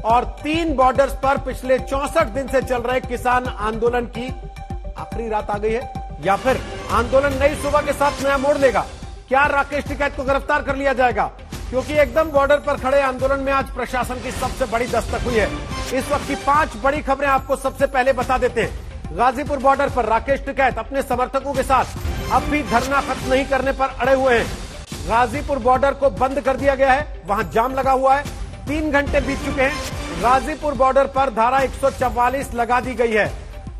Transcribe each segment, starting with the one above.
और 3 बॉर्डर्स पर पिछले 64 दिन से चल रहे किसान आंदोलन की आखिरी रात आ गई है, या फिर आंदोलन नई सुबह के साथ नया मोड़ लेगा? क्या राकेश टिकैत को गिरफ्तार कर लिया जाएगा? क्योंकि एकदम बॉर्डर पर खड़े आंदोलन में आज प्रशासन की सबसे बड़ी दस्तक हुई है। इस वक्त की 5 बड़ी खबरें आपको सबसे पहले बता देते हैं। गाजीपुर बॉर्डर पर राकेश टिकैत अपने समर्थकों के साथ अब भी धरना खत्म नहीं करने पर अड़े हुए हैं। गाजीपुर बॉर्डर को बंद कर दिया गया है, वहां जाम लगा हुआ है। 3 घंटे बीत चुके हैं। गाजीपुर बॉर्डर पर धारा 144 लगा दी गई है।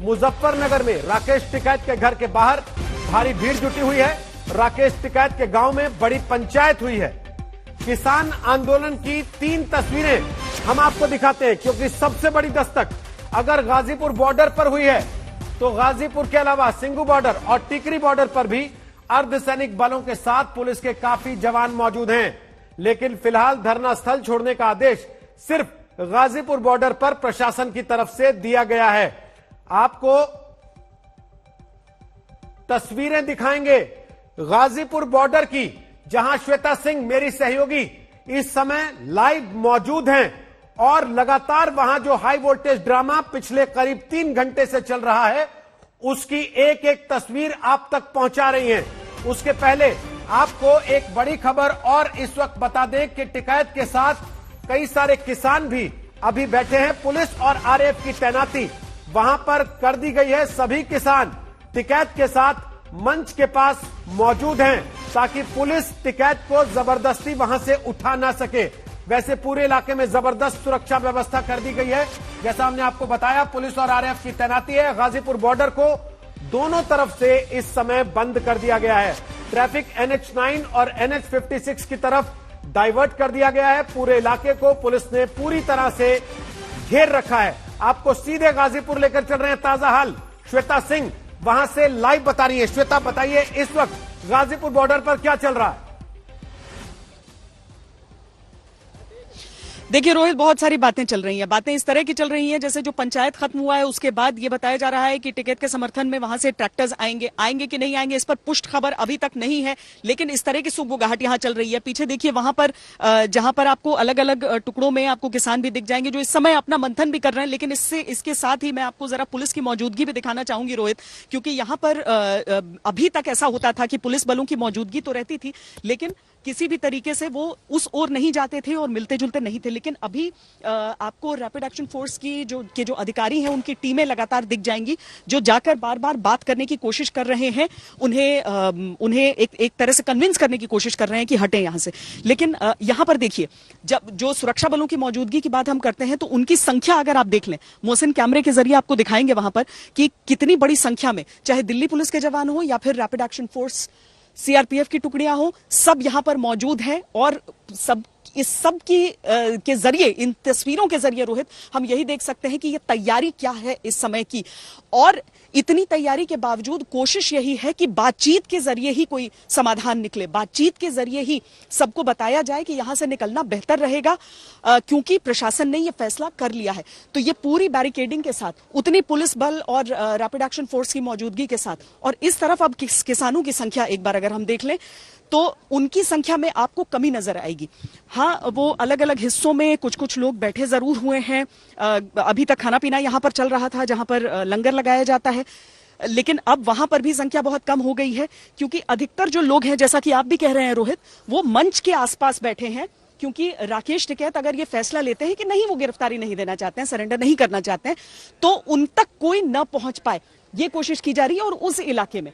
मुजफ्फरनगर में राकेश टिकैत के घर के बाहर भारी भीड़ जुटी हुई है। राकेश टिकैत के गांव में बड़ी पंचायत हुई है। किसान आंदोलन की 3 तस्वीरें हम आपको दिखाते हैं, क्योंकि सबसे बड़ी दस्तक अगर गाजीपुर बॉर्डर पर हुई है तो गाजीपुर के अलावा सिंघू बॉर्डर और टिकरी बॉर्डर पर भी अर्धसैनिक बलों के साथ पुलिस के काफी जवान मौजूद हैं। लेकिन फिलहाल धरना स्थल छोड़ने का आदेश सिर्फ गाजीपुर बॉर्डर पर प्रशासन की तरफ से दिया गया है। आपको तस्वीरें दिखाएंगे गाजीपुर बॉर्डर की, जहां श्वेता सिंह मेरी सहयोगी इस समय लाइव मौजूद हैं और लगातार वहां जो हाई वोल्टेज ड्रामा पिछले करीब 3 घंटे से चल रहा है उसकी एक एक तस्वीर आप तक पहुंचा रही हैं। उसके पहले आपको एक बड़ी खबर और इस वक्त बता दें कि टिकैत के साथ कई सारे किसान भी अभी बैठे हैं। पुलिस और आरएएफ की तैनाती वहां पर कर दी गई है। सभी किसान टिकैत के साथ मंच के पास मौजूद हैं ताकि पुलिस टिकैत को जबरदस्ती वहां से उठा ना सके। वैसे पूरे इलाके में जबरदस्त सुरक्षा व्यवस्था कर दी गई है। जैसा हमने आपको बताया, पुलिस और आरएएफ की तैनाती है। गाजीपुर बॉर्डर को दोनों तरफ से इस समय बंद कर दिया गया है। ट्रैफिक NH9 और NH56 की तरफ डाइवर्ट कर दिया गया है। पूरे इलाके को पुलिस ने पूरी तरह से घेर रखा है। आपको सीधे गाजीपुर लेकर चल रहे हैं। ताजा हाल श्वेता सिंह वहां से लाइव बता रही है। श्वेता, बताइए इस वक्त गाजीपुर बॉर्डर पर क्या चल रहा है? देखिए रोहित, बहुत सारी बातें चल रही हैं। बातें इस तरह की चल रही हैं जैसे जो पंचायत खत्म हुआ है उसके बाद ये बताया जा रहा है कि टिकैत के समर्थन में वहां से ट्रैक्टर्स आएंगे कि नहीं आएंगे, इस पर पुष्ट खबर अभी तक नहीं है। लेकिन इस तरह की सुगबुगाहट यहां चल रही है। पीछे देखिए, वहां पर जहां पर आपको अलग अलग टुकड़ों में आपको किसान भी दिख जाएंगे जो इस समय अपना मंथन भी कर रहे हैं। लेकिन इसके साथ ही मैं आपको जरा पुलिस की मौजूदगी भी दिखाना चाहूंगी रोहित, क्योंकि यहां पर अभी तक ऐसा होता था कि पुलिस बलों की मौजूदगी तो रहती थी लेकिन किसी भी तरीके से वो उस ओर नहीं जाते थे और मिलते जुलते नहीं थे। लेकिन अभी आपको रैपिड एक्शन फोर्स की जो अधिकारी हैं उनकी टीमें लगातार दिख जाएंगी जो जाकर बार बार बात करने की कोशिश कर रहे हैं। उन्हें एक तरह से कन्विंस करने की कोशिश कर रहे हैं कि हटें यहां से। लेकिन यहां पर देखिए, जब जो सुरक्षा बलों की मौजूदगी की बात हम करते हैं तो उनकी संख्या अगर आप देख लें, मोहसिन कैमरे के जरिए आपको दिखाएंगे वहां पर कि कितनी बड़ी संख्या में चाहे दिल्ली पुलिस के जवान हो या फिर रैपिड एक्शन फोर्स सीआरपीएफ की टुकड़ियां हो, सब यहां पर मौजूद हैं। और इस सब के जरिए, इन तस्वीरों के जरिए रोहित, हम यही देख सकते हैं कि ये तैयारी क्या है इस समय की। और इतनी तैयारी के बावजूद कोशिश यही है कि बातचीत के जरिए ही कोई समाधान निकले, बातचीत के जरिए ही सबको बताया जाए कि यहां से निकलना बेहतर रहेगा, क्योंकि प्रशासन ने यह फैसला कर लिया है। तो ये पूरी बैरिकेडिंग के साथ, उतनी पुलिस बल और रैपिड एक्शन फोर्स की मौजूदगी के साथ, और इस तरफ अब किसानों की संख्या एक बार अगर हम देख लें तो उनकी संख्या में आपको कमी नजर आएगी। हाँ, वो अलग अलग हिस्सों में कुछ कुछ लोग बैठे जरूर हुए हैं। अभी तक खाना पीना यहां पर चल रहा था जहां पर लंगर लगाया जाता है, लेकिन अब वहां पर भी संख्या बहुत कम हो गई है क्योंकि अधिकतर जो लोग हैं, जैसा कि आप भी कह रहे हैं रोहित, वो मंच के आसपास बैठे हैं। क्योंकि राकेश टिकैत अगर ये फैसला लेते हैं कि नहीं, वो गिरफ्तारी नहीं देना चाहते हैं, सरेंडर नहीं करना चाहते हैं, तो उन तक कोई न पहुंच पाए, ये कोशिश की जा रही है। और उस इलाके में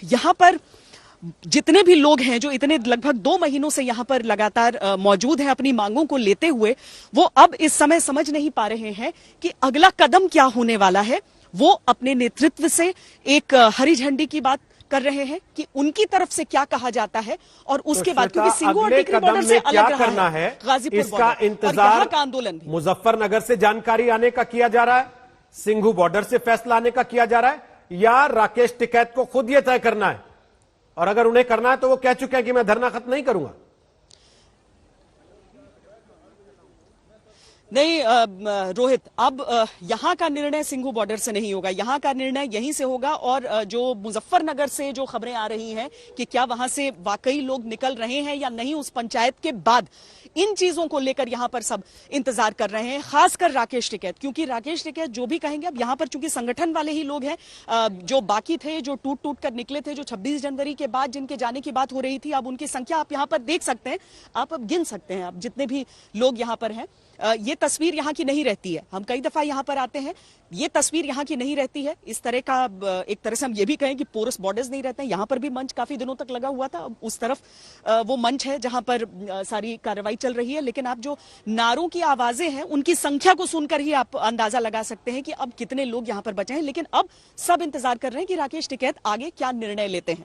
यहां पर जितने भी लोग हैं जो इतने लगभग 2 महीनों से यहां पर लगातार मौजूद हैं अपनी मांगों को लेते हुए, वो अब इस समय समझ नहीं पा रहे हैं कि अगला कदम क्या होने वाला है। वो अपने नेतृत्व से एक हरी झंडी की बात कर रहे हैं कि उनकी तरफ से क्या कहा जाता है और उसके बाद, क्योंकि सिंघू और टिकरी बॉर्डर से अलग करना है गाजीपुर इसका इंतजार का आंदोलन मुजफ्फरनगर से जानकारी आने का किया जा रहा है, सिंघू बॉर्डर से फैसला आने का किया जा रहा है, या राकेश टिकैत को खुद यह तय करना है? और अगर उन्हें करना है तो वो कह चुके हैं कि मैं धरना खत्म नहीं करूंगा। नहीं रोहित, अब यहाँ का निर्णय सिंघू बॉर्डर से नहीं होगा, यहाँ का निर्णय यहीं से होगा। और जो मुजफ्फरनगर से जो खबरें आ रही हैं कि क्या वहां से वाकई लोग निकल रहे हैं या नहीं उस पंचायत के बाद, इन चीजों को लेकर यहाँ पर सब इंतजार कर रहे हैं, खासकर राकेश टिकैत। क्योंकि राकेश टिकैत जो भी कहेंगे, अब यहाँ पर चूंकि संगठन वाले ही लोग हैं जो बाकी थे, जो टूट टूट कर निकले थे, जो 26 जनवरी के बाद जिनके जाने की बात हो रही थी, अब उनकी संख्या आप यहाँ पर देख सकते हैं, आप अब गिन सकते हैं, अब जितने भी लोग यहाँ पर हैं। ये तस्वीर यहाँ की नहीं रहती है, हम कई दफा यहाँ पर आते हैं, ये तस्वीर यहाँ की नहीं रहती है। इस तरह का, एक तरह से हम ये भी कहें कि पोरस बॉर्डर्स नहीं रहते हैं। यहाँ पर भी मंच काफी दिनों तक लगा हुआ था, उस तरफ वो मंच है जहां पर सारी कार्रवाई चल रही है। लेकिन आप जो नारों की आवाजें हैं, उनकी संख्या को सुनकर ही आप अंदाजा लगा सकते हैं कि अब कितने लोग यहाँ पर बचे हैं। लेकिन अब सब इंतजार कर रहे हैं कि राकेश टिकैत आगे क्या निर्णय लेते हैं।